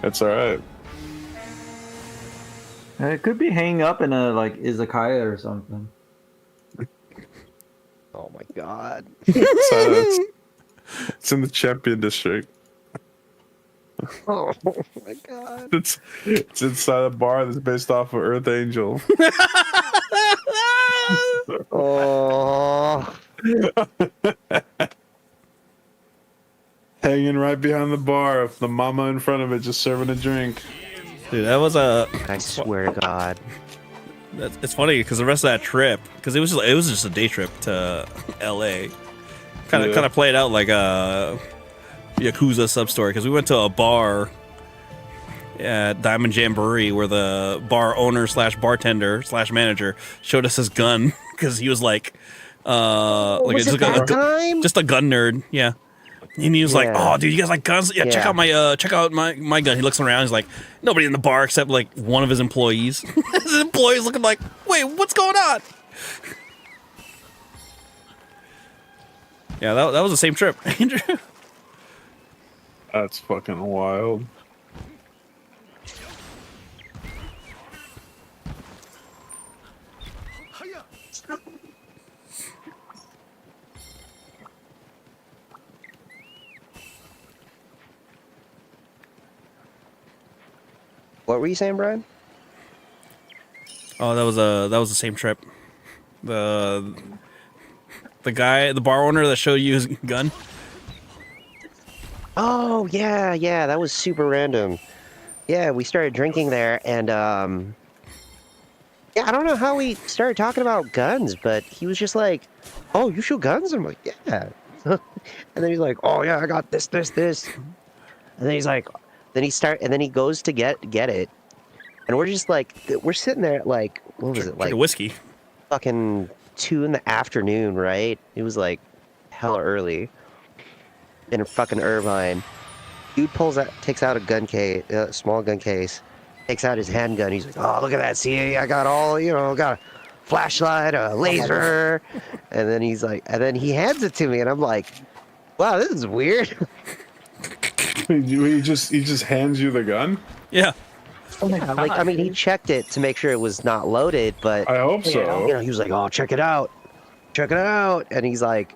It's all right. It could be hanging up in a like izakaya or something. Oh my god. It's in the Champion District. Oh my god. It's inside a bar that's based off of Earth Angel. Oh. Hanging right behind the bar, the mama in front of it just serving a drink. Dude, that was a. I swear to God. It's funny because the rest of that trip, because it was just a day trip to L.A. Kind of played out like a Yakuza sub story because we went to a bar at Diamond Jamboree where the bar owner / bartender / manager showed us his gun because he was like Was it that time? just a gun nerd, yeah. And he was like, "Oh, dude, you guys like guns? Yeah, check out my gun." He looks around. He's like, nobody in the bar except like one of his employees. His employees looking like, "Wait, what's going on?" Yeah, that was the same trip, Andrew. That's fucking wild. What were you saying, Brian? Oh, that was the same trip. The guy, the bar owner that showed you his gun. Oh, yeah, that was super random. Yeah, we started drinking there, and, yeah, I don't know how we started talking about guns, but he was just like, "Oh, you shoot guns?" I'm like, "Yeah." And then he's like, "Oh, yeah, I got this. And then he's like, then he goes to get it, and we're just like, we're sitting there at like, what was it, like a whiskey? Fucking 2 PM, right? It was like hella early in a fucking Irvine. Dude takes out a gun case, a small gun case, takes out his handgun. He's like, "Oh, look at that! See, I got all, got a flashlight, a laser," and then he's like, and then he hands it to me, and I'm like, "Wow, this is weird." He just hands you the gun? Yeah. Oh my Like, I God. mean, he checked it to make sure it was not loaded, but I hope so. he was like, "Oh, check it out," and he's like,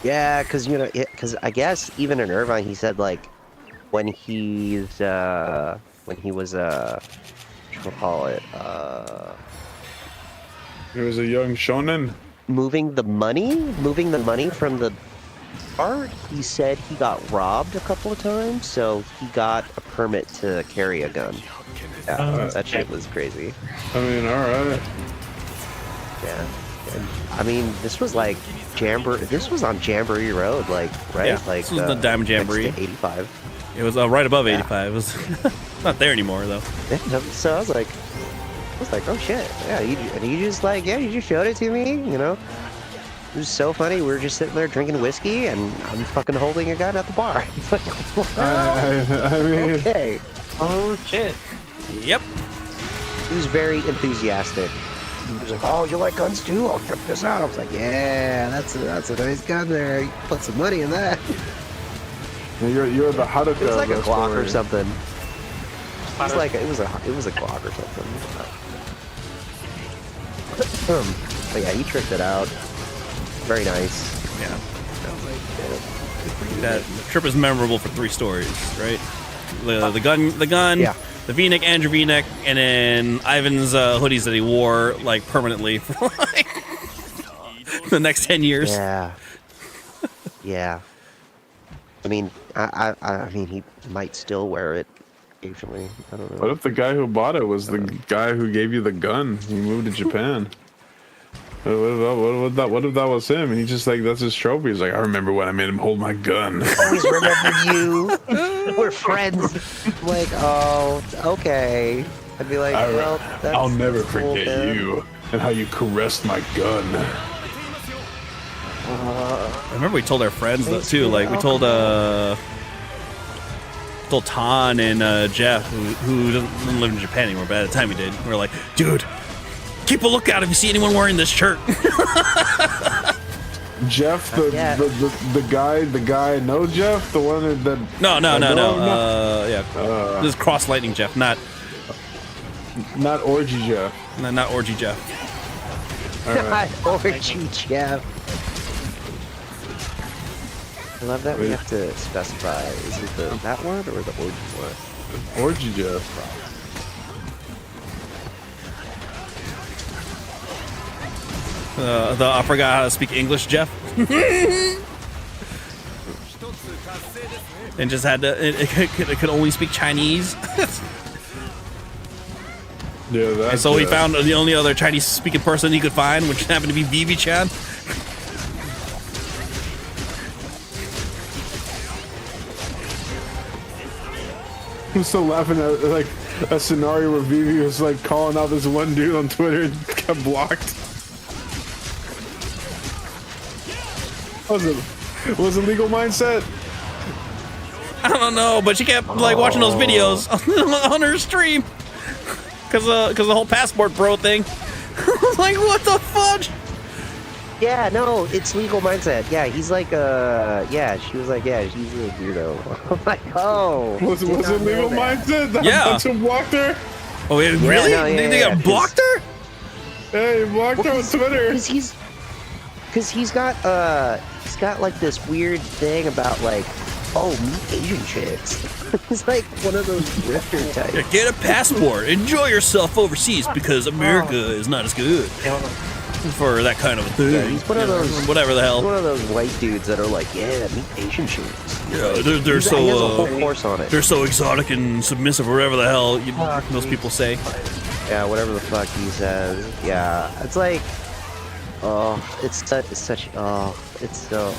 "Yeah," because I guess even in Irvine, he said like when he was what you call it, He was a young shonen. moving the money from the bar. He said he got robbed a couple of times, so he got a permit to carry a gun. Yeah, that shit was crazy. I mean, all right. Yeah. I mean, this was like This was on Jamboree Road, like, right? Yeah, like this was the Diamond Jamboree. next to 85. It was right above 85. It was not there anymore though. Yeah, so I was like, "Oh shit, yeah." And you just like, yeah, you just showed it to me, It was so funny. We were just sitting there drinking whiskey, and I'm fucking holding a gun at the bar. It's like, I mean, okay. Oh shit. Yep. He was very enthusiastic. He was like, "Oh, you like guns too? I'll check this out." I was like, "Yeah, that's a nice gun there. You put some money in that." you're the Haruka. It's like a of the Glock story. or something. It was a Glock or something. But yeah, he tricked it out. Very nice. Yeah. That trip is memorable for 3 stories, right? The gun, Yeah. the V-neck, Andrew V-neck, and then Ivan's hoodies that he wore like permanently for like the next 10 years. Yeah. Yeah. I mean, I mean, he might still wear it occasionally. I don't know. What if the guy who bought it was the guy who gave you the gun? He moved to Japan. What if that was him? And he just like, that's his trophy. He's like, "I remember when I made him hold my gun." Always remember you. We're friends. Like, oh, okay. I'd be like, "Well, that's I'll never cool, forget man." you and how you caressed my gun. I remember we told our friends though, too. Like we told Tan and Jeff, who doesn't live in Japan anymore, but at the time he did. We were like, "Dude, keep a lookout if you see anyone wearing this shirt." Jeff, Yeah. the guy, no Jeff, the one that. No. Yeah, Uh. this is Cross Lightning Jeff, not Orgy Jeff. not Orgy Jeff. God, Orgy Jeff. I love that we have to specify. Is it that one or the orgy one? Orgy Jeff. I forgot how to speak English, Jeff. And just had to. It could only speak Chinese. Yeah, that's. And so he found the only other Chinese-speaking person he could find, which happened to be Vivi-chan. I'm still laughing at like a scenario where Vivi was like calling out this one dude on Twitter and got blocked. Was it legal mindset? I don't know, but she kept like watching those videos on her stream because the whole passport bro thing. I was like, what the fudge? Yeah, no, it's legal mindset. Yeah, he's like, yeah, she was like, yeah, she's a weirdo. I'm like, oh. Was it legal mindset? Yeah. That's who blocked her? Oh, wait, Yeah, really? no, yeah, They got blocked her? Hey, he blocked her on Twitter. Because he's got like this weird thing about like, oh, meet Asian chicks. He's like one of those drifter types. Yeah, get a passport. Enjoy yourself overseas because America is not as good for that kind of a thing. Yeah, he's one of those, whatever the hell. One of those white dudes that are like, yeah, meet Asian chicks. Yeah, they're He has a so whole course on it. they're so exotic and submissive, or whatever the hell most people say. Yeah, whatever the fuck he says. Yeah, it's like, oh, it's so,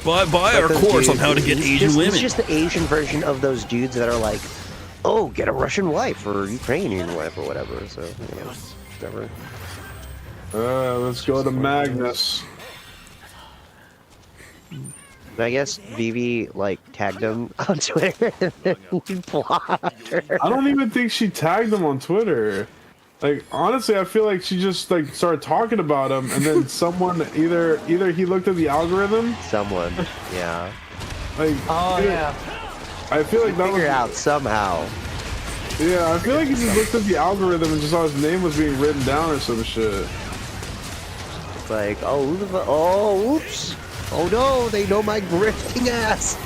Buy our those course on dudes, how to get Asian women. It's just the Asian version of those dudes that are like, oh, get a Russian wife or Ukrainian wife or whatever. So, you know, whatever. Let's go to Magnus. I guess Vivi like tagged him on Twitter and then he blocked her. I don't even think she tagged him on Twitter. Like, honestly, I feel like she just like started talking about him, and then someone either he looked at the algorithm. Someone, yeah. Like, yeah. I feel like that was Figure it out somehow. Yeah, I feel like he just looked at the algorithm and just saw his name was being written down or some shit. It's like, oh, who the oh, oops. Oh no, they know my grifting ass.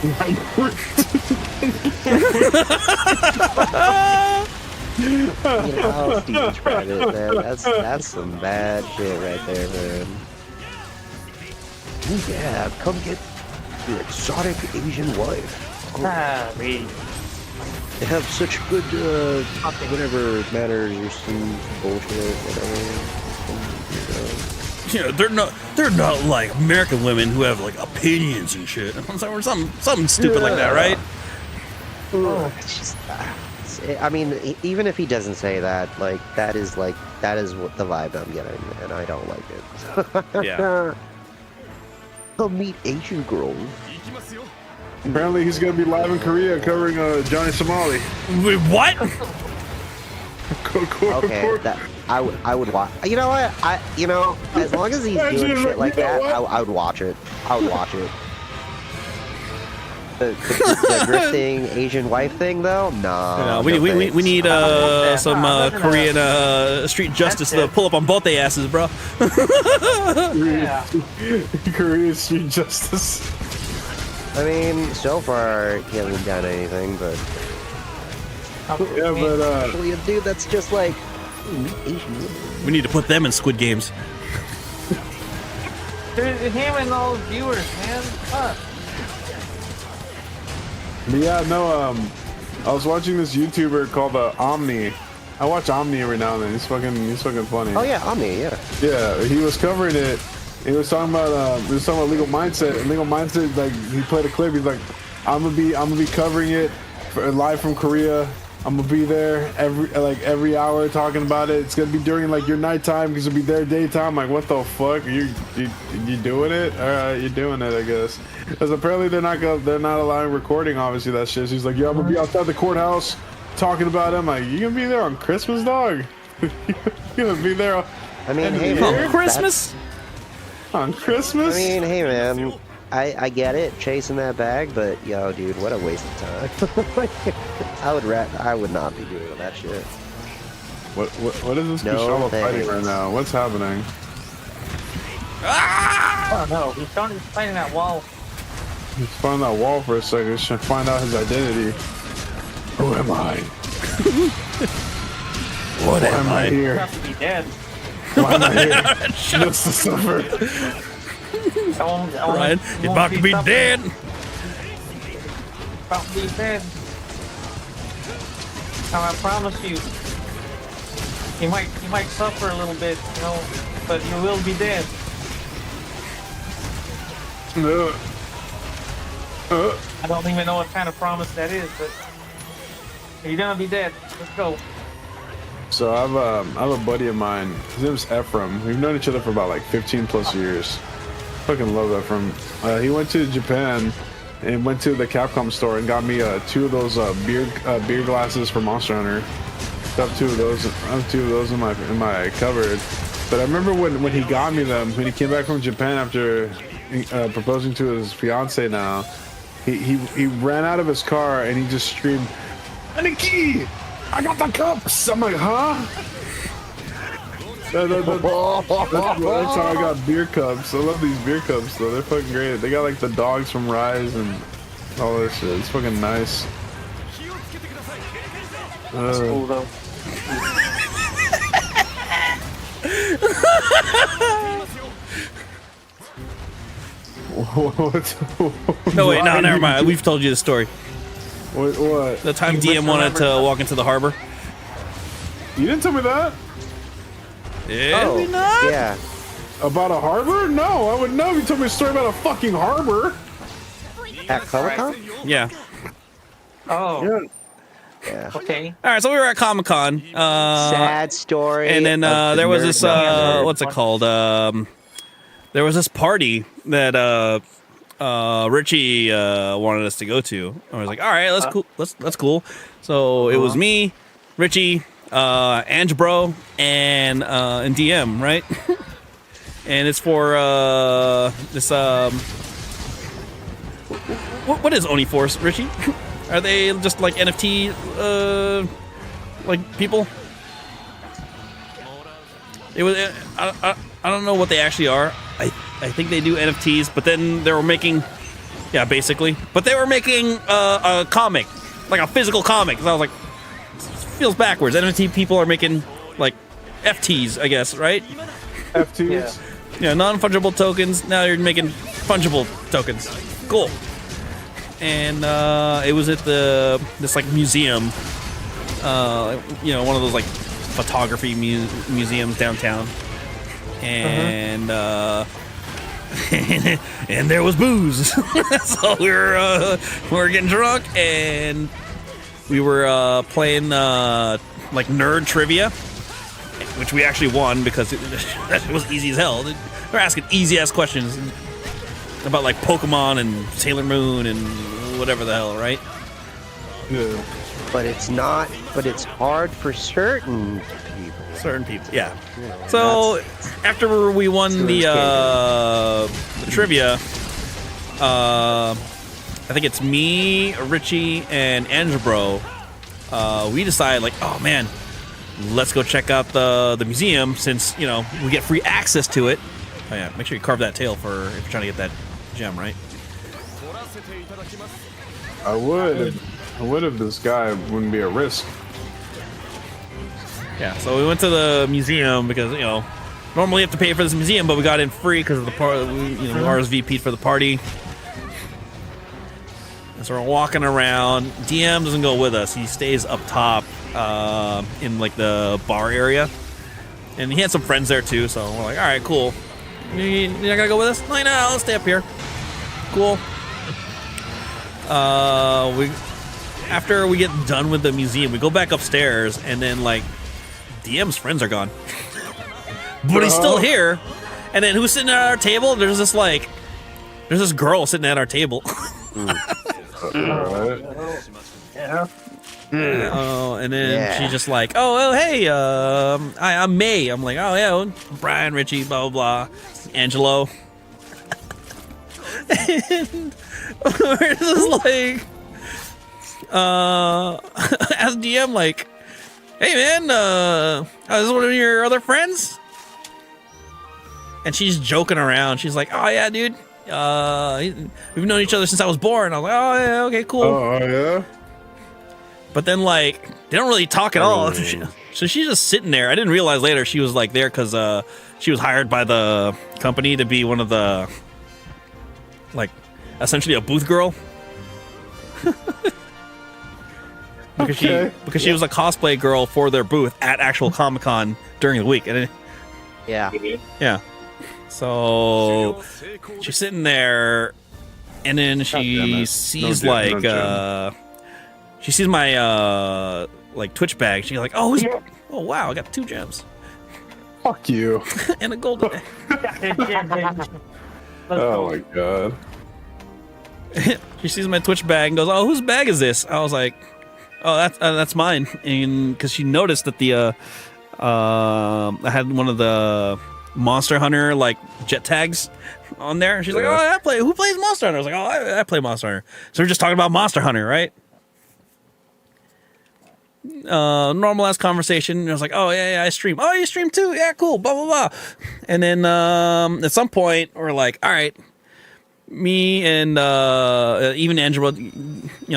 You know, Steve's private, man. That's some bad shit right there, man. Oh yeah, come get your exotic Asian wife. Me. They have such good, whatever manners or some bullshit, whatever. Yeah, they're not like American women who have like opinions and shit. Or something stupid like that, right? It's just, I mean, even if he doesn't say that, like that is what the vibe I'm getting, and I don't like it. Yeah. I'll meet Asian girls. Apparently, he's gonna be live in Korea covering Johnny Somali. Wait, what? Okay, that I would watch. You know what? As long as he's doing shit like that, I would watch it. I would watch it. The grifting Asian wife thing, though, no. We need some Korean street justice to pull up on both their asses, bro. Korean street justice. I mean, so far he hasn't done anything, but Yeah, but actually a dude that's just like Asian. We need to put them in Squid Games. Dude, him and all those viewers, man. Fuck. But yeah, no, I was watching this YouTuber called Omni. I watch Omni every now and then. He's fucking funny. Oh yeah, Omni, yeah. Yeah, he was covering it. He was talking about legal mindset. And legal mindset, like he played a clip. He's like, I'm gonna be covering it live from Korea. I'm gonna be there every hour talking about it. It's gonna be during like your nighttime because it'll be their daytime. Like, what the fuck? You doing it? All right, you're doing it, I guess. Because apparently they're not allowing recording. Obviously that shit. She's like, yeah, I'm gonna be outside the courthouse talking about him. Like, you gonna be there on Christmas, dog? You gonna be there? I mean, hey, On man, Christmas? On Christmas? I mean, hey man, I get it, chasing that bag, but yo, dude, what a waste of time. I would not be doing that shit. What is this No Kushama fighting thanks. right now? What's happening? I don't know. He's fighting that wall. He's finding that wall for a second. He's trying to find out his identity. Who am I? What Why am am I You here? have to be dead. Why am I here? Just to suffer. Ryan, you're about to be dead. About to be dead. Now I promise you. You might suffer a little bit, you know, but you will be dead. I don't even know what kind of promise that is, but you're gonna be dead. Let's go. So I have a buddy of mine. His name's Ephraim. We've known each other for about like 15 plus years. Fucking love Ephraim. He went to Japan and went to the Capcom store and got me 2 of those beer glasses for Monster Hunter. I have 2 of those. I have 2 of those in my cupboard. But I remember when he got me them, when he came back from Japan after proposing to his fiance now, he ran out of his car and he just screamed, "Aniki! I got the cups!" I'm like, huh? That's how I got beer cups. I love these beer cups though. They're fucking great. They got like the dogs from Rise and all this shit. It's fucking nice. That's cool though. No, wait, no, never mind. We've told you the story. What? The time DM wanted to walk into the harbor. You didn't tell me that? Did we not? Yeah. About a harbor? No, I would know if you told me a story about a fucking harbor. At Comic-Con? Yeah. Oh, Yeah. Yeah. okay. All right, so we were at Comic Con. Sad story. And then of the there was nerd this nerd. what's it called? There was this party that Richie wanted us to go to. I was like, all right, that's cool. So it was me, Richie, Ange Bro, and DM, right? And it's for this what is Oni Force, Richie? Are they just like NFT like people? It was I don't know what they actually are. I think they do NFTs, but then they were making, yeah, basically. But they were making a comic, like a physical comic. So I was like, this feels backwards. NFT people are making like FTs, I guess, right? FTs. Yeah, non-fungible tokens. Now you're making fungible tokens. Cool. And it was at this like museum, one of those like photography museums downtown, and and there was booze, so we were getting drunk and we were playing like nerd trivia, which we actually won because it was easy as hell. They were asking easy ass questions about like Pokemon and Sailor Moon and whatever the hell, right? Yeah. But it's not. But it's hard for certain people. Certain people, yeah. So after we won the trivia, I think it's me, Richie, and Angebro. We decided like, oh man, let's go check out the museum since we get free access to it. Oh yeah, make sure you carve that tail if you're trying to get that gem, right? I would if this guy wouldn't be a risk. Yeah, so we went to the museum because normally you have to pay for this museum, but we got in free because of the part. We RSVP'd for the party, and so we're walking around. DM doesn't go with us; he stays up top in like the bar area, and he had some friends there too. So we're like, all right, cool. You're not gonna go with us? No, let's stay up here. Cool. After we get done with the museum, we go back upstairs, and then like DM's friends are gone, but he's still here. And then who's sitting at our table? There's this girl sitting at our table. Alright. Yeah. Oh, and then Yeah. she's just like, hey, I'm May. I'm like, oh yeah, Brian, Richie, blah blah blah, Angelo. And we're just like, as DM, like, hey man, is this one of your other friends? And she's joking around. She's like, oh yeah, dude, we've known each other since I was born. I was like, oh yeah, okay, cool. Oh yeah. But then, like, they don't really talk at all. So she's just sitting there. I didn't realize later she was, like, there because she was hired by the company to be one of the, like, essentially a booth girl. because she was a cosplay girl for their booth at actual Comic-Con during the week. And yeah. So she's sitting there, and then she sees, she sees my like Twitch bag. She's like, oh wow, I got 2 gems. Fuck you. And a golden. Oh my god. She sees my Twitch bag and goes, oh, whose bag is this? I was like, oh, that's mine. And because she noticed that the I had one of the Monster Hunter like jet tags on there. She's like, oh, who plays Monster Hunter? I was like, oh, I play Monster Hunter. So we're just talking about Monster Hunter, right? Normal ass conversation. And I was like, oh yeah, I stream. Oh, you stream too? Yeah, cool. Blah blah blah. And then at some point we're like, all right, me and even Angela,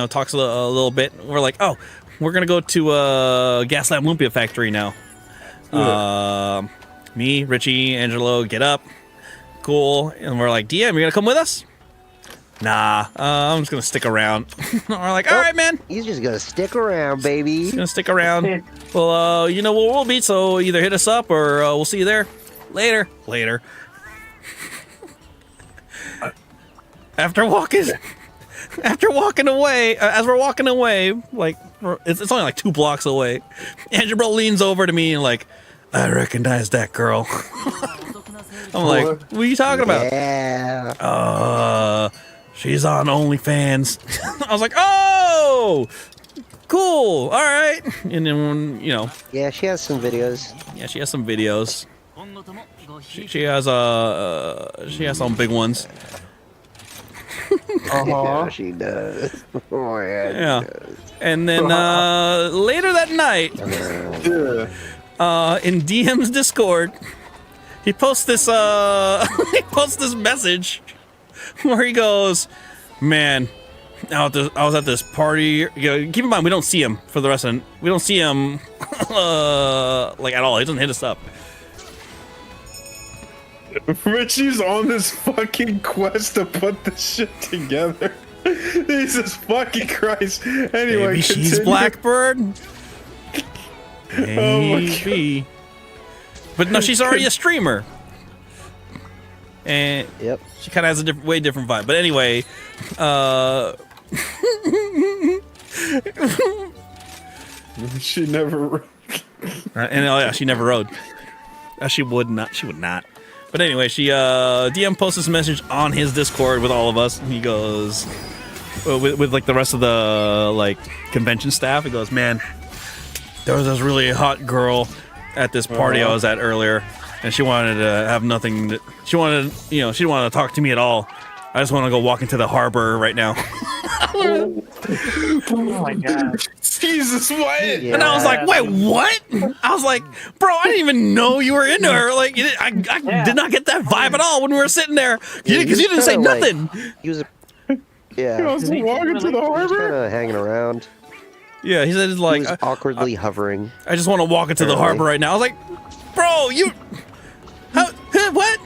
talks a little bit. We're like, oh, we're gonna go to Gaslamp Lumpia Factory now. Me, Richie, Angelo, get up. Cool. And we're like, DM, you gonna come with us? Nah, I'm just gonna stick around. We're like, all right, man. He's just gonna stick around, baby. He's gonna stick around. Well, you know where we'll meet, so either hit us up or we'll see you there. Later. After walking away, as we're walking away, like it's only like 2 blocks away. Angelo leans over to me and like, I recognize that girl. I'm like, what are you talking about? Yeah. She's on OnlyFans. I was like, oh, cool, all right. And then Yeah, she has some videos. Yeah, she has some videos. She has some big ones. Yeah, she does. Oh, yeah. Yeah. And then later that night, in DM's Discord, he posts this message where he goes, man, I was at this party. Keep in mind, we don't see him for the rest of we don't see him like at all. He doesn't hit us up. Richie's on this fucking quest to put this shit together. Jesus fucking Christ. Anyway, maybe she's continue. Blackbird. Maybe. But no, she's already a streamer. And Yep. she kind of has a way different vibe. But anyway, She never. she never rode. She would not. She would not. But anyway, she DM posts this message on his Discord with all of us. And he goes with like the rest of the like convention staff. He goes, man, there was this really hot girl at this party I was at earlier, and she wanted to have nothing. She wanted, she didn't want to talk to me at all. I just want to go walk into the harbor right now. Oh my god. Jesus, what? Yeah. And I was like, wait, what? I was like, bro, I didn't even know you were into her. Like, I did not get that vibe at all when we were sitting there. Because you didn't say nothing. He was, He was walking to the kind harbor? of hanging around. Yeah, he said, He like, was awkwardly hovering. I just want to walk into the harbor right now. I was like, bro, what?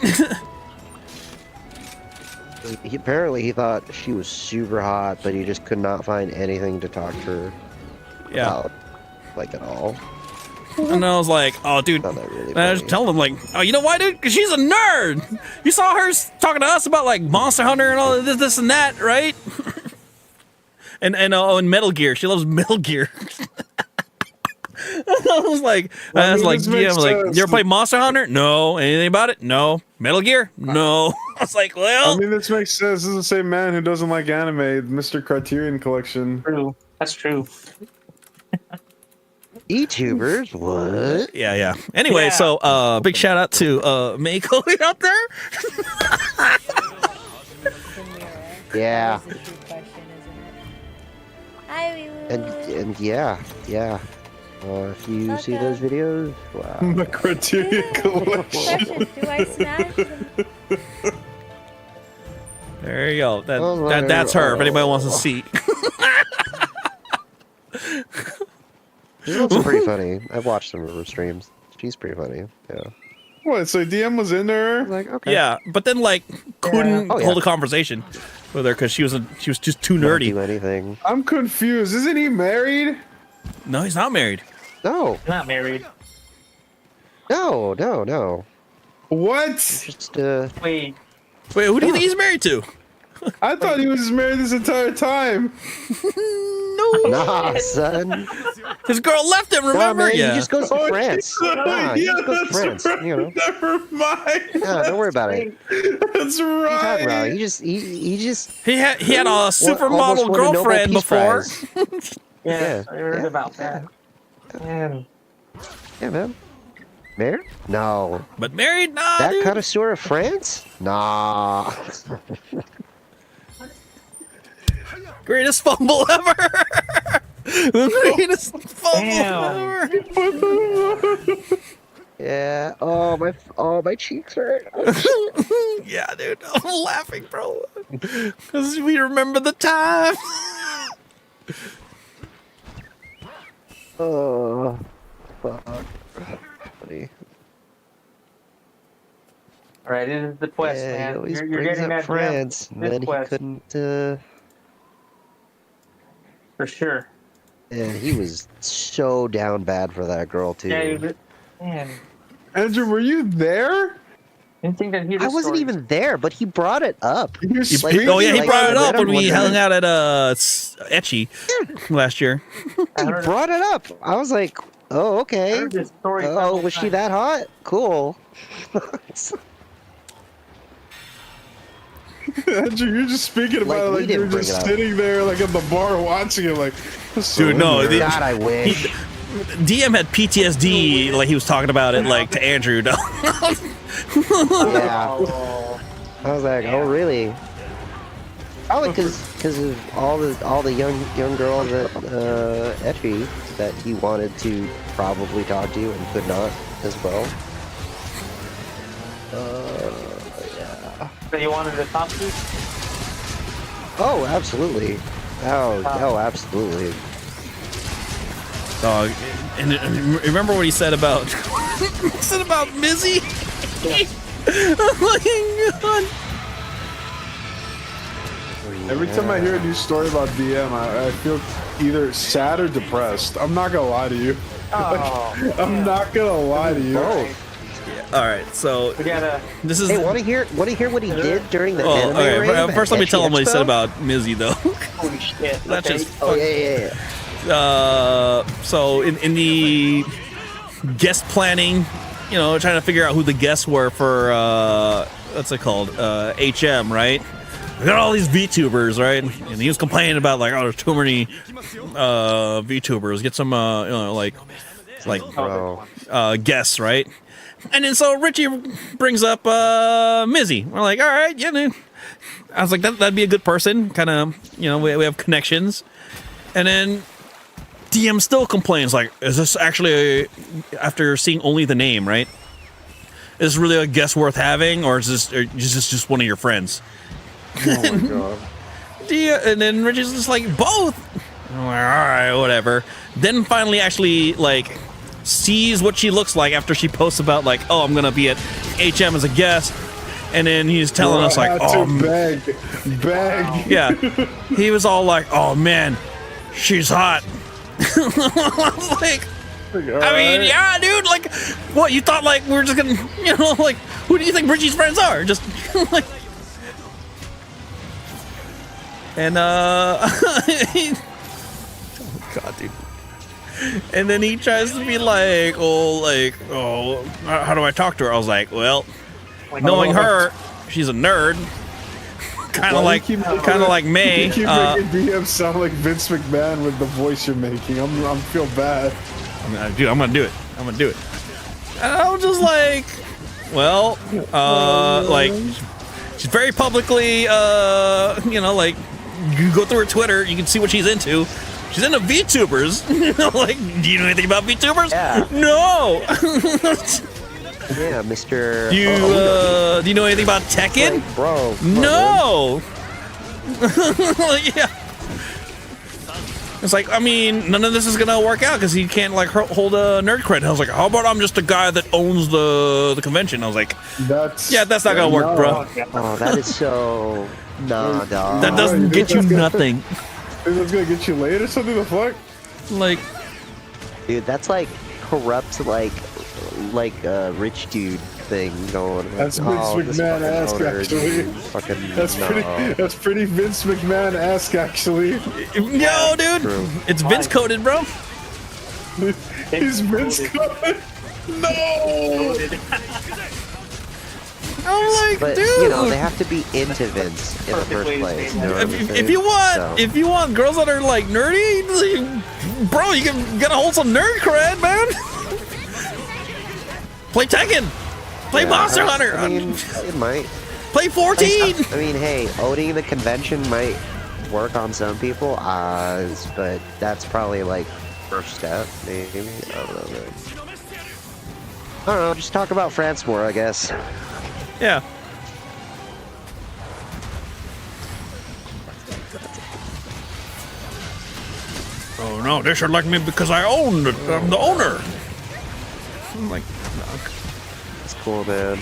Apparently, he thought she was super hot, but he just could not find anything to talk to her about, like, at all. And I was like, oh, dude. Found that really And I just funny. tell him, like, oh, you know why, dude? Because she's a nerd. You saw her talking to us about, like, Monster Hunter and all this and that, right? and Metal Gear. She loves Metal Gear. I was like, yeah, I'm like, you ever play Monster Hunter? No. Anything about it? No. Metal Gear? No. I was like, well. I mean, this makes sense. This is the same man who doesn't like anime, Mr. Criterion Collection. True. That's true. YouTubers, what? Yeah. Anyway, Yeah. so big shout out to Mako out there. Yeah. That is a true question, isn't it? Hi, Wee And yeah. If you see those videos, wow. My criteria collection. Precious, do I smash? There you go. Oh, That's her. If anybody wants to see. She's also pretty funny. I've watched some of her streams. She's pretty funny. Yeah. What? So DM was in there? Like, okay. Yeah, but then like couldn't Oh, yeah. hold a conversation with her because she was just too Don't nerdy. do anything. I'm confused. Isn't he married? No, he's not married. No. Not married. No. What? Just Wait. Wait, who do you think he's married to? I thought he was married this entire time. nah, son. His girl left him. Nah, Remember? man, Yeah. he just goes to Oh, France. yeah, Nah, he just goes to that's France. You know. Never mind. Nah, don't worry about it. That's What are you talking about? right. He just He had a almost supermodel won a Nobel girlfriend Peace before. Prize. Yeah, I heard yeah. about that. Man. Yeah, man. Married? No. But married? Nah, That dude. connoisseur of France? Nah. Greatest fumble ever. The greatest fumble Damn. ever. Yeah. Oh, my cheeks hurt. Yeah, dude. I'm laughing, bro. Because we remember the time. Oh, fuck. Funny. All right, this is the quest, Yeah, he man. always You're brings getting up that France, gem and this then he quest couldn't. for sure. And he was so down bad for that girl too. Yeah, man. Andrew, were you there? Didn't think that he. I wasn't even there, but he brought it up. You're He speaking brought it like, up when we one hung time. out at Etchy last year. I He heard, brought it up. I was like, oh, I okay. heard this story. Oh, several was she times. that hot? Cool. Andrew, you're just speaking about Like, it we like you're didn't bring just it up. sitting there like at the bar watching it like so Dude, no, weird. God, I wish. DM had PTSD, like he was talking about it, like to Andrew. Yeah. Oh, I was like, oh, really? Probably because of all the young girls at Etchy that he wanted to probably talk to and could not as well. Yeah. so you wanted to talk to? Oh, absolutely. Oh, absolutely. Dog, and remember what he said about Mizzy? Oh my god! Every time I hear a new story about DM, I feel either sad or depressed. I'm not gonna lie to you. Oh, I'm not gonna lie to you. All right, so we gotta. this is. Hey, want to hear what he did during the Oh, anime okay. rave First, at let me tell him what he Etchy said Expo? about Mizzy, though. Holy shit. That's okay. just. Oh yeah. So in the guest planning, you know, trying to figure out who the guests were for what's it called, HM, right? We got all these VTubers, right? And he was complaining about like, oh, there's too many VTubers. Get some, you know, like Bro. guests, right? And then so Richie brings up Mizzy. We're like, all right, yeah, dude. I was like, that'd be a good person. Kind of, you know, we have connections. And then DM still complains, like, is this actually, after seeing only the name, right? Is this really a guest worth having, or is this just one of your friends? Oh my god. And then Richie's just like, both. I'm like, all right, whatever. Then finally actually, like, sees what she looks like after she posts about, like, oh, I'm going to be at HM as a guest. And then he's telling us, like, I had oh, to beg. yeah. He was all like, oh, man, she's hot. I was like, I mean, yeah, dude, like, what, you thought, like, we were just gonna, you know, like, who do you think Richie's friends are? Just, like, and, oh, God, dude. And then he tries to be like, oh, how do I talk to her? I was like, well, knowing her, she's a nerd. kind of like May. You keep making BM sound like Vince McMahon with the voice you're making. I'm feel bad. Dude, I'm gonna do it. I'm gonna do it. And I was just like, well, like she's very publicly, like you go through her Twitter, you can see what she's into. She's into VTubers. Like, do you know anything about VTubers? Yeah. No. Yeah, Mr. Do you know anything about Tekken? Like, bro. No. Yeah. It's like, I mean, none of this is gonna work out because he can't like hold a nerd cred. I was like, how about I'm just a guy that owns the convention? I was like, that's not gonna work, bro. Oh, that is so nah, dog. That doesn't get you nothing. That's gonna get you laid or something. The fuck? Like, Dude, that's like corrupt, like rich dude thing going. That's Vince McMahon-esque, actually. That's pretty Vince McMahon-esque, actually. no, dude, it's Vince coded, bro. He's Vince coded. No. I'm like, But dude. you know, they have to be into Vince in the first place. You know what I'm saying? If you want girls that are like nerdy, like, bro, you gotta hold some nerd cred, man. Play Tekken. Play Monster Hunter. I mean, it might. Play 14. I mean, hey, owning the convention might work on some people, but that's probably like first step, maybe. I don't know, man. I don't know. Just talk about France more, I guess. Yeah. Oh no, they should like me because I'm the owner. I'm like, dog, It's cool, man.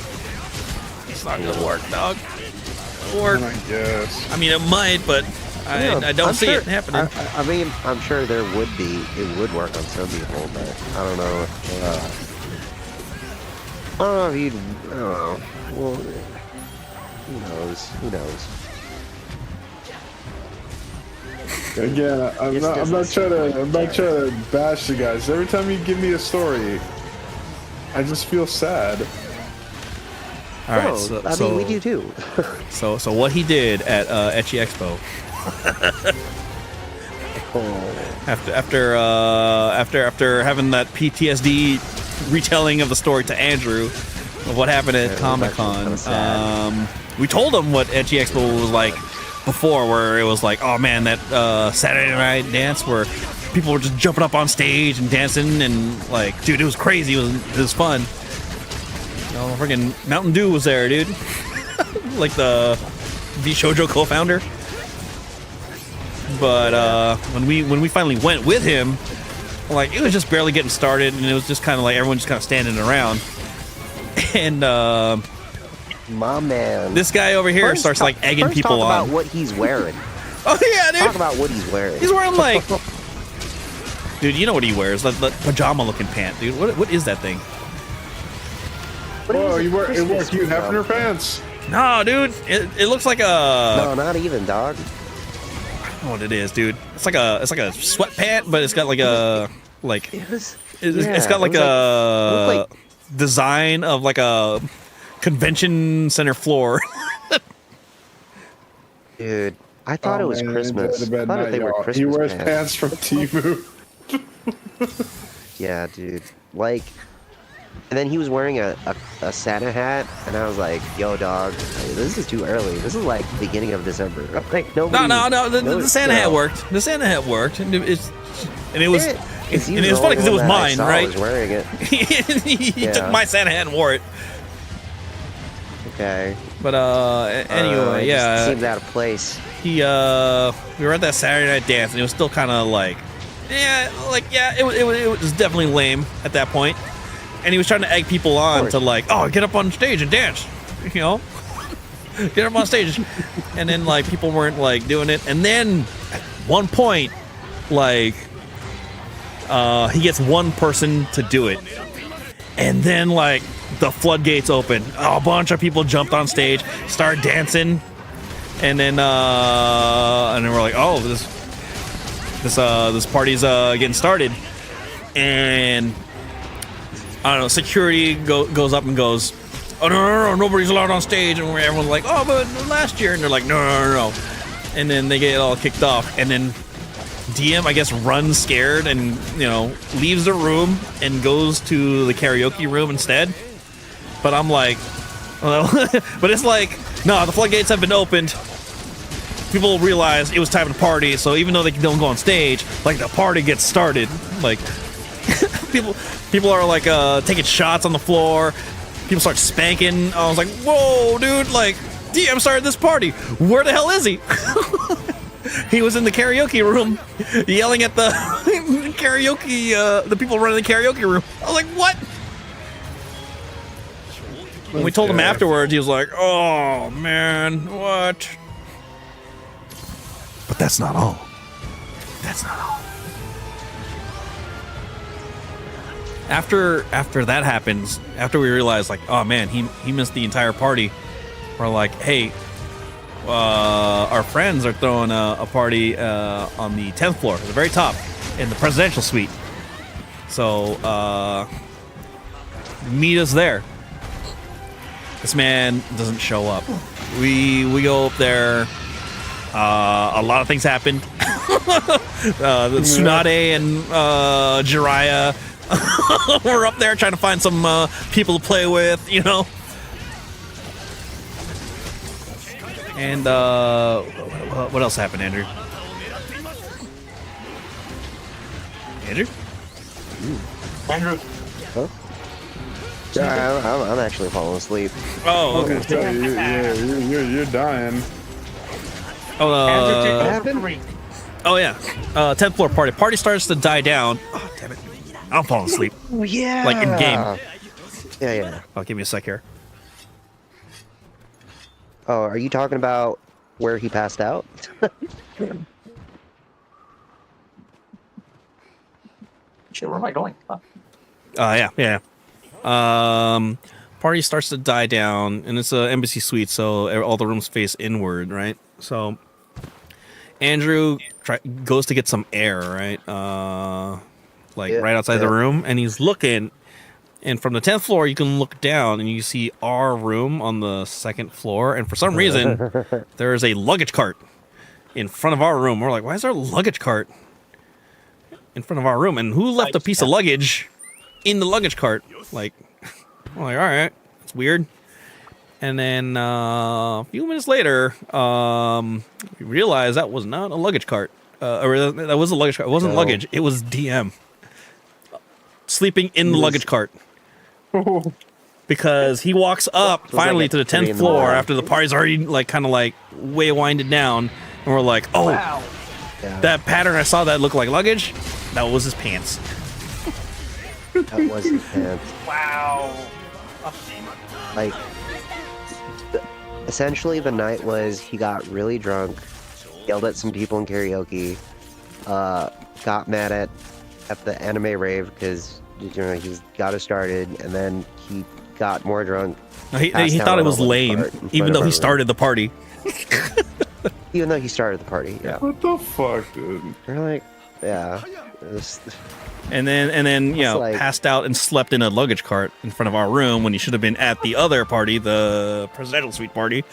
it's not gonna work, dog. It'll work. I guess. I mean, it might, but I don't see it happening. I mean, I'm sure it would work on some people, but I don't know. I don't know if you'd. I don't know. Well, who knows? Who knows? Again, I'm not trying to bash you guys. Every time you give me a story, I just feel sad. All right, No, I mean, we do too. So what he did at Ecchi Expo. After having that PTSD retelling of the story to Andrew of what happened at Comic-Con, we told him what Ecchi Expo was like before, where it was like, oh man, that Saturday night dance where people were just jumping up on stage and dancing, and like, dude, it was crazy. It was fun. You know, freaking Mountain Dew was there, dude. Like the Shoujo co-founder. But when we finally went with him, like, it was just barely getting started, and it was just kind of like everyone just kind of standing around. And My man. this guy over here starts like egging people talk on. about what he's wearing. Oh yeah, dude. Talk about what he's wearing. He's wearing like, dude, you know what he wears? That pajama-looking pant, dude. What is that thing? Oh, you wear cute Hefner pants. No, dude. It looks like a. No, not even, dog. I don't know what it is, dude. It's like a sweatpant, but it's got like a it's got like a design of like a convention center floor. Dude, I thought it was Christmas. I thought they were Christmas He wears pants. pants from Temu. Yeah, dude. Like, and then he was wearing a Santa hat, and I was like, yo, dog, this is too early. This is like beginning of December. Like, No. The Santa hat worked. The Santa hat worked, and it was funny because it was mine, right? I was wearing it. He took my Santa hat and wore it. Okay. But anyway, It yeah. just seems out of place. We were at that Saturday night dance, and it was still kind of like, it was definitely lame at that point. And he was trying to egg people on to like, oh, get up on stage and dance, you know, get up on stage. And then like people weren't like doing it. And then at one point, like, he gets one person to do it, and then like the floodgates open. A bunch of people jumped on stage, started dancing, and then we're like, oh, this party's getting started. And I don't know, security goes up and goes, oh no, nobody's allowed on stage, and everyone's like, oh, but last year, and they're like, no, and then they get all kicked off, and then DM, I guess, runs scared and leaves the room and goes to the karaoke room instead. But I'm like, but it's like, no, the floodgates have been opened. People realize it was time to party, so even though they don't go on stage, like the party gets started. Like people are like taking shots on the floor. People start spanking. I was like, whoa, dude! Like, DM started this party. Where the hell is he? He was in the karaoke room, yelling at the karaoke, the people running the karaoke room. I was like, what? When we told him afterwards, he was like, oh man, what? But that's not all. That's not all. After that happens, after we realize, like, oh man, he missed the entire party, we're like, hey, our friends are throwing a party on the 10th floor, at the very top, in the presidential suite. So meet us there. This man doesn't show up. We go up there. A lot of things happened. The Tsunade and Jiraiya were up there trying to find some people to play with, And what else happened, Andrew? Andrew? Andrew. Huh? Yeah, I'm actually falling asleep. Oh, okay. You're dying. Oh yeah. 10th floor party. Party starts to die down. Oh, damn it. I'm falling asleep. Oh, yeah. Like in game. Yeah. Oh, give me a sec here. Oh, are you talking about where he passed out? Shit, where am I going? Huh? Yeah. Party starts to die down, and it's an embassy suite, so all the rooms face inward, right? So Andrew goes to get some air, right? Right outside the room, and he's looking, and from the 10th floor, you can look down, and you see our room on the 2nd floor, and for some reason, there's a luggage cart in front of our room. We're like, why is there a luggage cart in front of our room? And who left a piece of luggage in the luggage cart? Like, I'm like, all right, that's weird. And then a few minutes later, we realized that was not a luggage cart. Or that was a luggage cart. It wasn't luggage. It was DM. Sleeping in the luggage cart. Because he walks up finally to the 10th floor after the party's already kind of way winded down. And we're like, oh, wow. That pattern I saw that looked like luggage, that was his pants. That was his pants. Wow. Essentially the night was he got really drunk, yelled at some people in karaoke, got mad at the anime rave because he got us started, and then he got more drunk. He thought it was lame, even though he started the party. Even though he started the party, yeah. What the fuck, dude? We're like, yeah. And then passed out and slept in a luggage cart in front of our room when he should have been at the other party, the presidential suite party.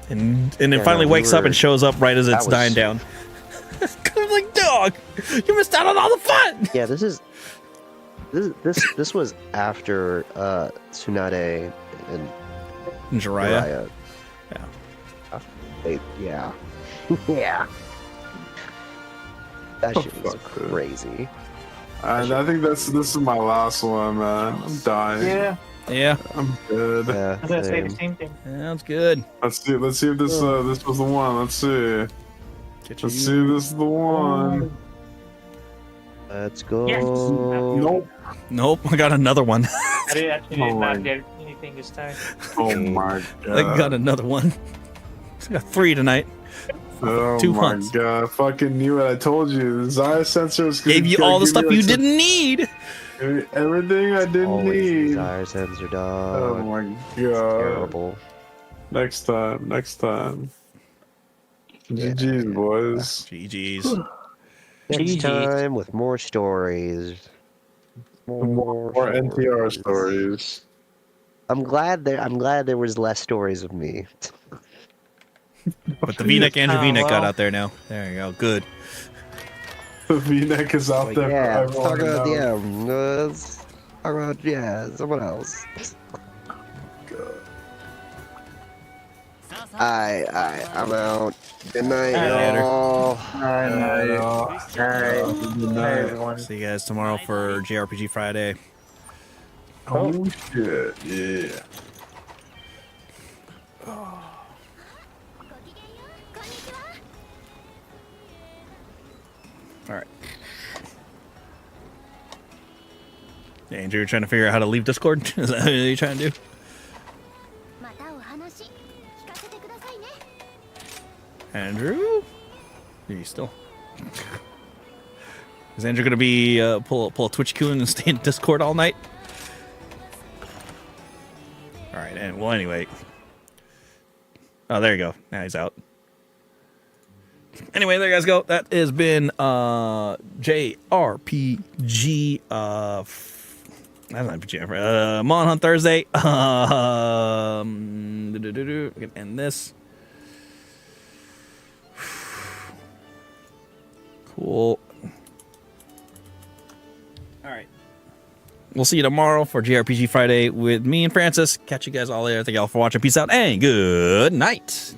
And then finally wakes up and shows up right as it's dying down. I'm like, dog, you missed out on all the fun. Yeah, this was after Tsunade and Jiraiya. Yeah. Yeah. That shit was crazy. And I think this is my last one, man. I'm dying. Yeah. I'm good. Yeah, I was gonna say the same thing. Sounds good. Let's see if this was the one. Let's see. Let's see if this is the one. Let's go. Yes. Nope. I got another one. I did not get anything this time. Oh my god. I got another one. I got 3 tonight. Oh 2 my hunts. god, I fucking knew it. I told you. The Zaya sensor was Gave you all the stuff you didn't need. Everything I didn't need. Desire sensor, dog. Oh my god. It's terrible. Next time. GG's, boys. GG's. Next time with more stories. More NTR stories. I'm glad there was less stories of me. But the V-neck Andrew Oh, V-neck got well. out there now. There you go. Good. The V-neck is out Like, there yeah, for let's talk everyone to about know. let's talk about someone else. I'm out. Good night, Later. y'all. Alright, everyone. See you guys tomorrow for JRPG Friday. Oh shit! Yeah. All right. Hey, Andrew, you're trying to figure out how to leave Discord? Is that what you're trying to do? Andrew? Are you still? Is Andrew gonna be pull a Twitch Q and stay in Discord all night? All right, and well, anyway. Oh, there you go. Now he's out. Anyway, there you guys go. That has been JRPG. That's not RPG. Mon Hunt Thursday. We can end this. Cool. All right. We'll see you tomorrow for JRPG Friday with me and Francis. Catch you guys all later. Thank y'all for watching. Peace out and good night.